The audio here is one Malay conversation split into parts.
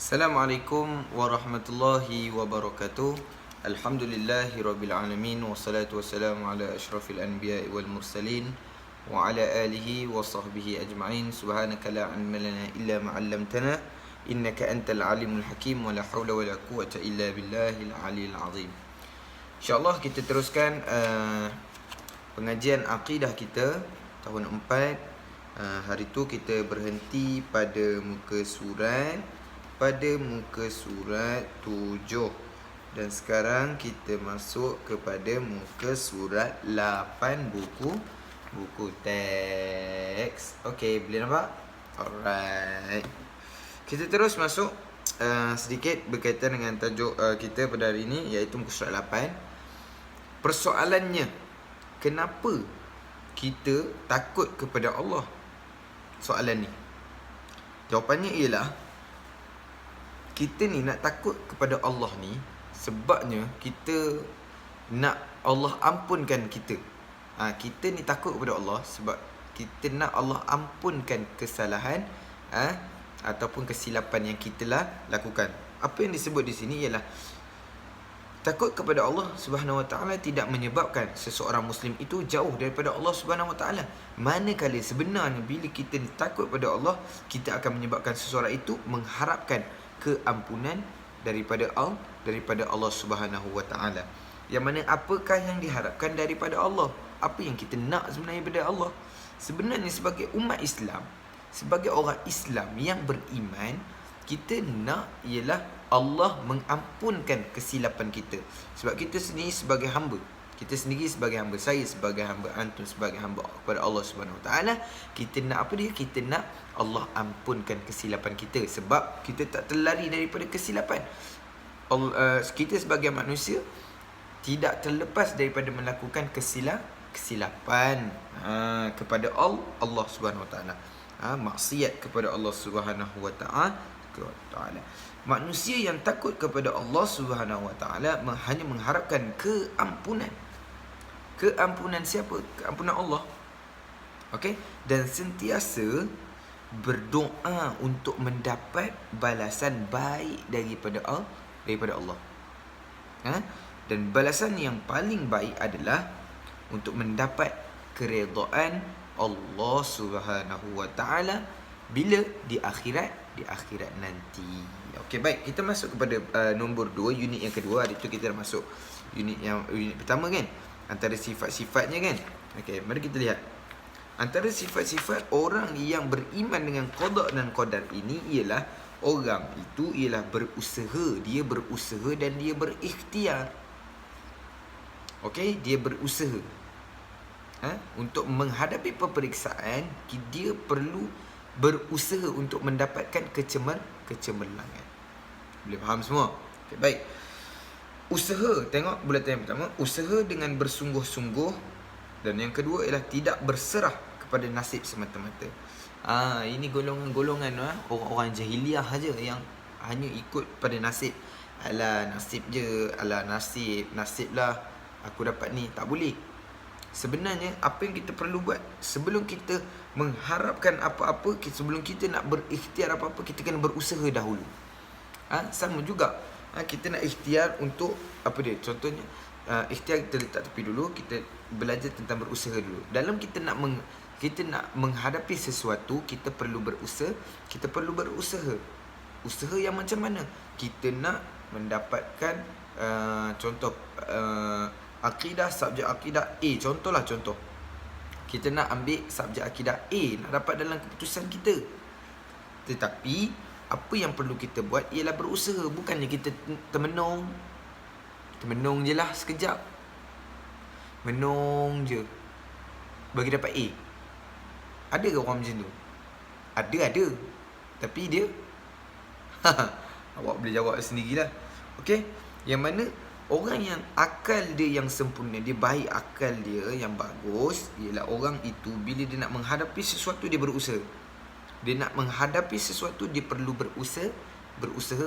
Assalamualaikum warahmatullahi wabarakatuh. Alhamdulillahi rabbil alamin. Wassalatu wassalamu ala ashrafil anbiya'i wal mursalin wa ala alihi wa sahbihi ajma'in. Subhanaka la ilma lana illa ma 'allamtana innaka antal alimul hakim wa la haula wa la quwwata illa billahil aliyil azim. InsyaAllah kita teruskan pengajian akidah kita tahun 4. Hari tu kita berhenti pada muka surat 7 dan sekarang kita masuk kepada muka surat 8 buku teks. Okey, boleh nampak? Alright. Kita terus masuk sedikit berkaitan dengan tajuk kita pada hari ini, iaitu muka surat 8. Persoalannya, kenapa kita takut kepada Allah? Soalan ni, jawapannya ialah kita ni nak takut kepada Allah ni sebabnya kita nak Allah ampunkan kita. Kita ni takut kepada Allah sebab kita nak Allah ampunkan kesalahan ataupun kesilapan yang kita lakukan. Apa yang disebut di sini ialah takut kepada Allah Subhanahu Wa Taala tidak menyebabkan seseorang Muslim itu jauh daripada Allah Subhanahu Wa Taala. Manakala sebenarnya bila kita takut kepada Allah, kita akan menyebabkan seseorang itu mengharapkan keampunan daripada Allah Subhanahu Wa Taala. Yang mana apakah yang diharapkan daripada Allah? Apa yang kita nak sebenarnya daripada Allah? Sebenarnya sebagai umat Islam, sebagai orang Islam yang beriman, kita nak ialah Allah mengampunkan kesilapan kita. Sebab kita sendiri sebagai hamba, saya sebagai hamba, antum sebagai hamba kepada Allah Subhanahu Wa Taala, kita nak apa dia? Kita nak Allah ampunkan kesilapan kita sebab kita tak terlari daripada kesilapan. Kita sebagai manusia tidak terlepas daripada melakukan kesilapan kepada Allah Subhanahu Wa Taala. Maksiat kepada Allah Subhanahu Wa Taala. Manusia yang takut kepada Allah Subhanahu Wa Taala hanya mengharapkan keampunan. Keampunan siapa? Keampunan Allah. Okey, dan sentiasa berdoa untuk mendapat balasan baik daripada Allah. Dan balasan yang paling baik adalah untuk mendapat keredaan Allah Subhanahu Wa Taala bila di akhirat nanti. Okey, baik, kita masuk kepada nombor 2, unit yang kedua. Hari tu kita dah masuk unit pertama kan, antara sifat-sifatnya kan. Okey, mari kita lihat. Antara sifat-sifat orang yang beriman dengan qada dan qadar ini ialah orang itu ialah berusaha, dia berusaha dan dia berikhtiar. Okey, dia berusaha untuk menghadapi peperiksaan. Dia perlu berusaha untuk mendapatkan kecemerlangan. Boleh faham semua? Okay, baik. Usaha, tengok bulatan yang pertama, usaha dengan bersungguh-sungguh. Dan yang kedua ialah tidak berserah kepada nasib semata-mata. Ini golongan-golongan orang-orang jahiliah saja yang hanya ikut pada nasib. Alah, nasib je, alah nasib lah aku dapat ni. Tak boleh. Sebenarnya apa yang kita perlu buat sebelum kita mengharapkan apa-apa, sebelum kita nak berikhtiar apa-apa, kita kena berusaha dahulu. Sama juga, kita nak ikhtiar untuk apa dia? Contohnya, ikhtiar kita letak tepi dulu, kita belajar tentang berusaha dulu. Dalam kita nak menghadapi sesuatu, kita perlu berusaha. Usaha yang macam mana? Kita nak mendapatkan contoh akidah, subjek akidah A. Contoh kita nak ambil subjek akidah A, nak dapat dalam keputusan kita. Tetapi apa yang perlu kita buat ialah berusaha. Bukannya kita termenung je lah sekejap, menung je bagi dapat A. Ada ke orang macam tu? Ada. Tapi dia awak boleh jawab sendirilah. Okey, yang mana orang yang akal dia yang sempurna, dia baik, akal dia yang bagus, ialah orang itu bila dia nak menghadapi sesuatu, dia berusaha. Dia nak menghadapi sesuatu, dia perlu berusaha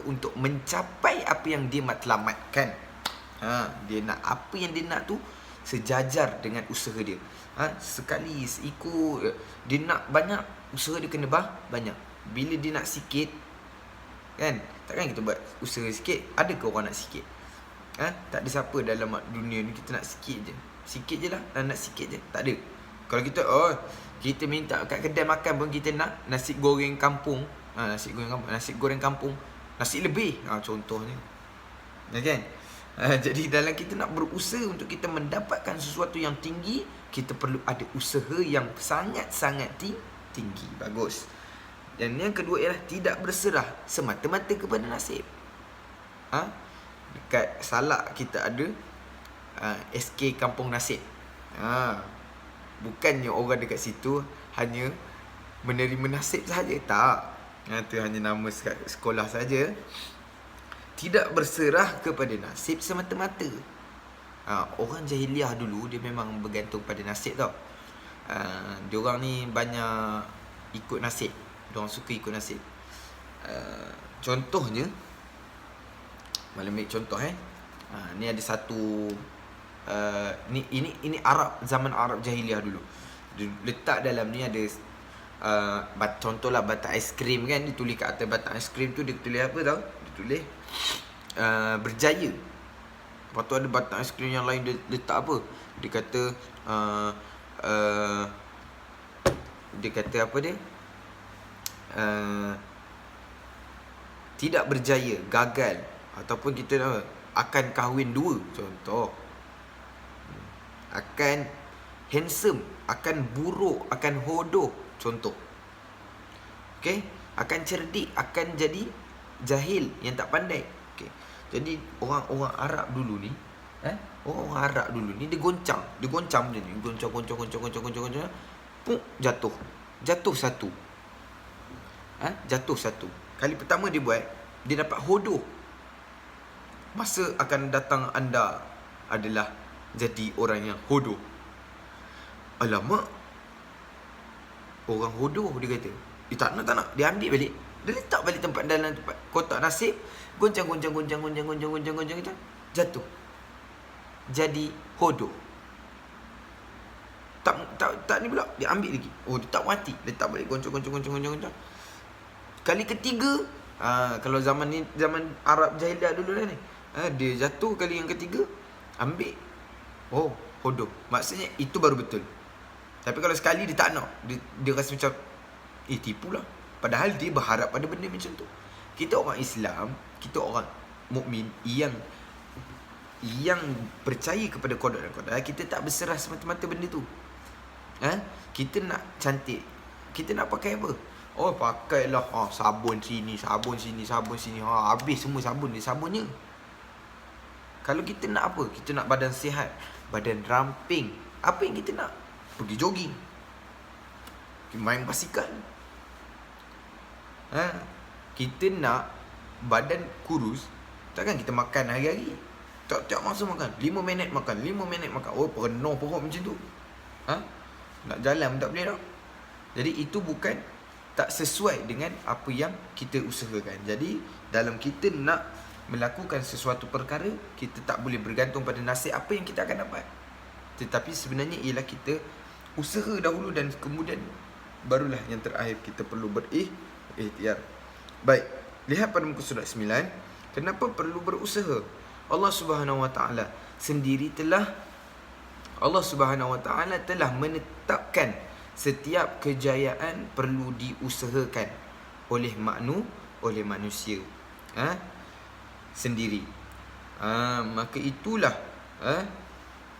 untuk mencapai apa yang dia matlamatkan. Dia nak apa yang dia nak tu sejajar dengan usaha dia. Sekali ikut, dia nak banyak, usaha dia kena banyak. Bila dia nak sikit, Kan? Takkan kita buat usaha sikit? Ada ke orang nak sikit? Tak ada siapa dalam dunia ni kita nak sikit je. Sikit je lah, nak sikit je. Tak ada. Kalau kita minta kat kedai makan pun kita nak nasi goreng kampung. Nasi goreng kampung. Nasi lebih. Contohnya. Kan? Jadi dalam kita nak berusaha untuk kita mendapatkan sesuatu yang tinggi, kita perlu ada usaha yang sangat-sangat tinggi. Bagus. Dan yang kedua ialah tidak berserah semata-mata kepada nasib. Dekat Salak kita ada SK Kampung Nasib. Bukannya orang dekat situ hanya menerima nasib sahaja. Tak. Itu hanya nama sekolah saja. Tidak berserah kepada nasib semata-mata. Orang jahiliah dulu dia memang bergantung pada nasib tau. Diorang ni banyak ikut nasib. Diorang suka ikut nasib. Contohnya, malam ambil contoh ni ada satu ini Arab, zaman Arab jahiliah dulu. Letak dalam ni ada contohlah batang aiskrim kan, ditulis kat atas batang aiskrim tu dia tulis apa tau? Dia tulis berjaya. Lepas tu ada batang aiskrim yang lain dia letak apa? Dia kata apa dia? Tidak berjaya, gagal, ataupun kita akan kahwin dua, contoh. Akan handsome, akan buruk, akan hodoh, contoh. Okey, akan cerdik, akan jadi jahil yang tak pandai. Okey. Jadi orang-orang Arab dulu ni, orang-orang Arab dulu ni dia goncang benda ni, goncang, puk, jatuh satu. Jatuh satu. Kali pertama dia buat, dia dapat hodoh. Masa akan datang anda adalah jadi orang yang hodoh. Alamak, orang hodoh, dia kata. Dia tak nak. Dia ambil balik. Dia letak balik dalam tempat kotak nasib. Goncang. Jatuh. Jadi hodoh. Tak ni pula. Dia ambil lagi. Dia tak mati. Letak balik. Goncang. Kali ketiga, kalau zaman ni, zaman Arab jahiliah dulu lah ni, dia jatuh kali yang ketiga, ambil. Hodoh. Maksudnya itu baru betul. Tapi kalau sekali dia tak nak, dia rasa macam tipu lah. Padahal dia berharap pada benda macam tu. Kita orang Islam, kita orang mukmin yang percaya kepada qada dan qadar, kita tak berserah semata-mata benda tu. Kita nak cantik, kita nak pakai apa? Pakailah sabun sini. Habis semua sabun dia, sabunnya. Kalau kita nak apa? Kita nak badan sihat, badan ramping. Apa yang kita nak? Pergi jogging, main basikal. Kita nak badan kurus, takkan kita makan hari-hari. Tiap masa makan, 5 minit makan. Penuh perut macam tu. Nak jalan pun tak boleh dah. Jadi itu bukan, tak sesuai dengan apa yang kita usahakan. Jadi dalam kita nak melakukan sesuatu perkara, kita tak boleh bergantung pada nasib apa yang kita akan dapat. Tetapi sebenarnya ialah kita usaha dahulu, dan kemudian barulah yang terakhir kita perlu berikhtiar. Baik, lihat pada muka surat 9. Kenapa perlu berusaha? Allah Subhanahu Wa Taala sendiri telah menetapkan setiap kejayaan perlu diusahakan oleh manusia sendiri. Maka itulah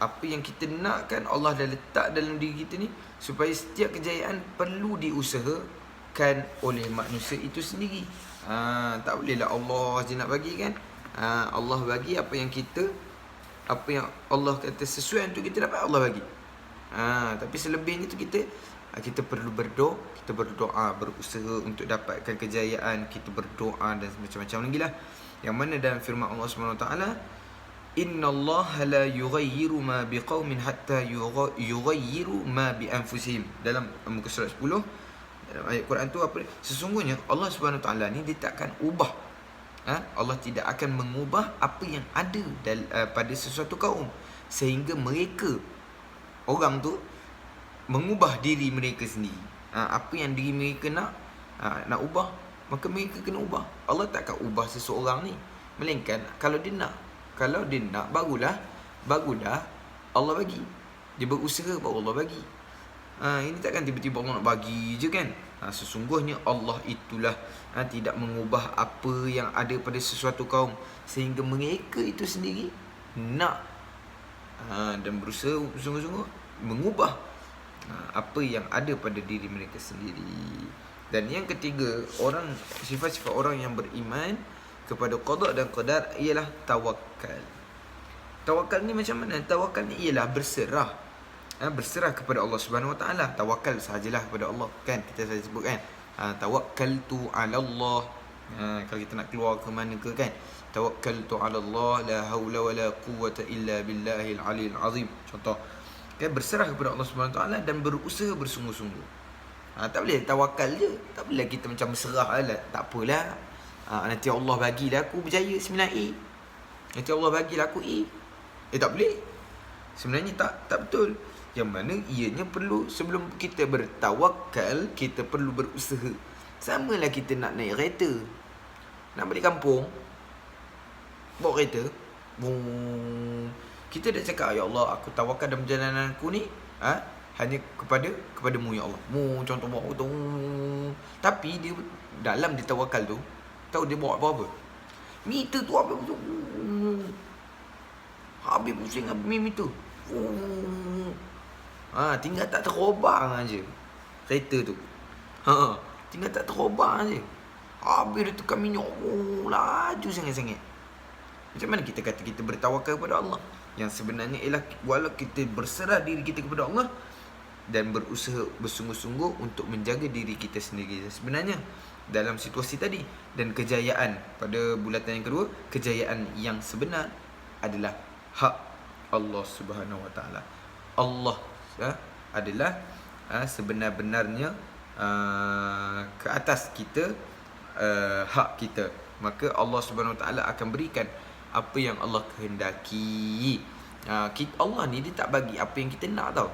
apa yang kita nakkan Allah dah letak dalam diri kita ni, supaya setiap kejayaan perlu diusahakan oleh manusia itu sendiri. Tak bolehlah Allah je nak bagi kan. Allah bagi apa yang Allah kata sesuai untuk kita dapat, Allah bagi. Tapi selebihnya tu kita perlu berdoa, berusaha untuk dapatkan kejayaan, kita berdoa dan macam-macam lagi lah. Yang mana dalam firman Allah SWT, innallaha la yughayyiru ma biqaumin hatta yughayyiru ma bi anfusihim. Dalam muka surat 10, dalam ayat Quran tu apa? Sesungguhnya Allah SWT ni dia takkan ubah. Allah tidak akan mengubah apa yang ada pada sesuatu kaum, sehingga mereka, orang tu, mengubah diri mereka sendiri. Apa yang diri mereka nak ubah, maka mereka kena ubah. Allah takkan ubah seseorang ni, melainkan kalau dia nak. Kalau dia nak, barulah Allah bagi. Dia berusaha baru Allah bagi. Ini takkan tiba-tiba Allah nak bagi je kan. Sesungguhnya Allah itulah tidak mengubah apa yang ada pada sesuatu kaum, sehingga mereka itu sendiri nak dan berusaha sungguh-sungguh mengubah apa yang ada pada diri mereka sendiri. Dan yang ketiga, sifat-sifat orang yang beriman kepada qada dan qadar ialah tawakal. Tawakal ni macam mana? Tawakal ni ialah berserah. Berserah kepada Allah Subhanahu Wa Taala. Tawakal sahajalah kepada Allah, kan? Kita saya sebut kan. Tawakkaltu 'ala Allah. Kalau kita nak keluar ke mana ke kan. Tawakkaltu 'ala Allah, la haula wala quwwata illa billahil aliyil azim. Contoh. Kan, berserah kepada Allah Subhanahu Wa Taala dan berusaha bersungguh-sungguh. Tak boleh tawakal je. Tak boleh kita macam berserah lah. Tak apalah. Nanti Allah bagilah aku berjaya 9A. Nanti Allah bagilah aku A. Tak boleh. Sebenarnya tak betul. Yang mana ianya perlu, sebelum kita bertawakal, kita perlu berusaha. Samalah kita nak naik kereta. Nak balik kampung, bawa kereta, kita dah cakap, ya Allah, aku tawakal dalam perjalanan aku ni hanya kepadamu ya Allah. Contoh bawa tu. Tapi dia dalam dia tawakal tu, tahu dia bawa apa? Meter tu habis tu. Habis pusing meter. Tinggal tak terobang aja kereta tu. Tinggal tak terobang aja. Habis dia tekan minyak. Laju sangat-sangat. Macam mana kita kata kita bertawakal kepada Allah? Yang sebenarnya ialah walau kita berserah diri kita kepada Allah dan berusaha bersungguh-sungguh untuk menjaga diri kita sendiri. Sebenarnya dalam situasi tadi, dan kejayaan pada bulatan yang kedua, kejayaan yang sebenar adalah hak Allah Subhanahu Wa Taala. Allah adalah sebenar-benarnya ke atas kita, hak kita. Maka Allah Subhanahu Wa Taala akan berikan apa yang Allah kehendaki. Allah ni dia tak bagi apa yang kita nak tau.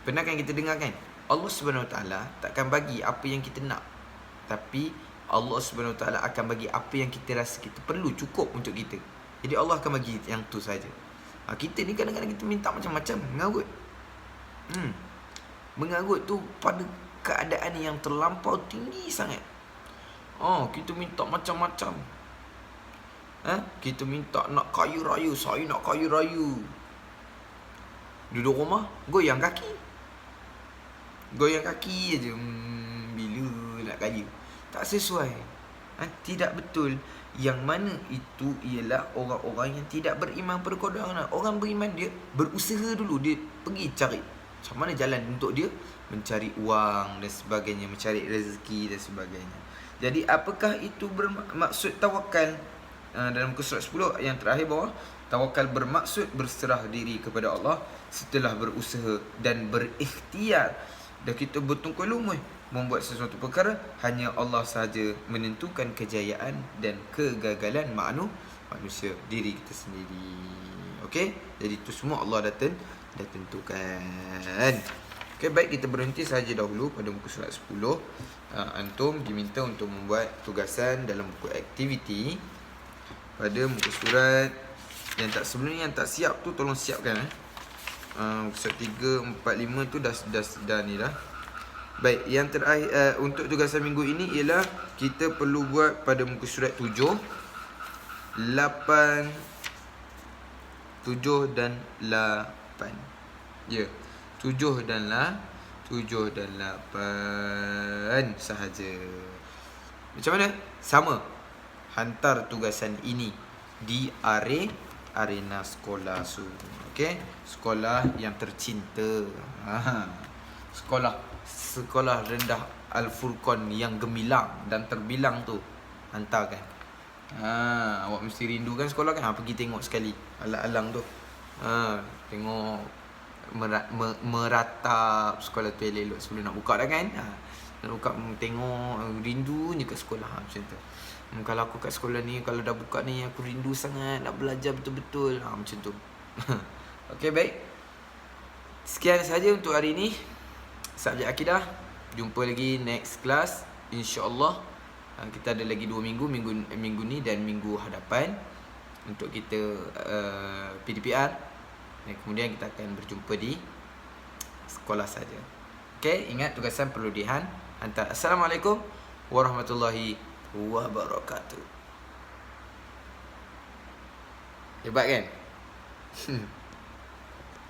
Pernah kan kita dengar kan, Allah Subhanahu Wa Taala takkan bagi apa yang kita nak, tapi Allah Subhanahu Wa Taala akan bagi apa yang kita rasa kita perlu, cukup untuk kita. Jadi Allah akan bagi yang tu saja. Kita ni kadang-kadang kita minta macam-macam, mengarut. Mengarut tu pada keadaan yang terlampau tinggi sangat. Kita minta macam-macam. Kita minta nak kaya raya. Saya nak kaya raya. Duduk rumah, goyang kaki. Goyang kaki aja. Bila nak kaya? Tak sesuai. Tidak betul. Yang mana itu ialah orang-orang yang tidak beriman pada qada. Orang beriman dia berusaha dulu. Dia pergi cari macam mana jalan untuk dia mencari uang dan sebagainya, mencari rezeki dan sebagainya. Jadi apakah itu bermaksud tawakal? Dalam muka surat 10 yang terakhir bawah, tawakal bermaksud berserah diri kepada Allah setelah berusaha dan berikhtiar. Dan kita bertungkul lumah membuat sesuatu perkara, hanya Allah sahaja menentukan kejayaan dan kegagalan manusia, diri kita sendiri. Okey, jadi itu semua Allah dah tentukan. Okey, baik, kita berhenti sahaja dahulu pada muka surat 10. Antum diminta untuk membuat tugasan dalam buku aktiviti pada muka surat yang tak sebelum ni, yang tak siap tu tolong siapkan. Muka surat 3, 4, 5 tu dah ni dah. Baik, yang terakhir untuk tugasan minggu ini ialah kita perlu buat pada muka surat 7, 8, 7 dan 8. Ya, 7 dan 8 sahaja. Macam mana? Sama. Hantar tugasan ini di arena sekolah okey, sekolah yang tercinta. Sekolah rendah Al-Furqan yang gemilang dan terbilang tu, hantarkan. Awak mesti rindu kan sekolah kan? Pergi tengok sekali alang-alang tu. Tengok meratap sekolah tu elok sebelum nak buka dah kan. Nak buka, tengok, rindunya kat sekolah macam tu. Kalau aku kat sekolah ni, kalau dah buka ni, aku rindu sangat nak belajar betul-betul. Macam tu. Okey, baik. Sekian saja untuk hari ni, subjek akidah. Jumpa lagi next class. InsyaAllah kita ada lagi 2 minggu, minggu ni dan minggu hadapan untuk kita PDPR. Dan kemudian kita akan berjumpa di sekolah saja. Okey, ingat tugasan perlu hantar. Assalamualaikum warahmatullahi wabarakatuh. Hebat kan?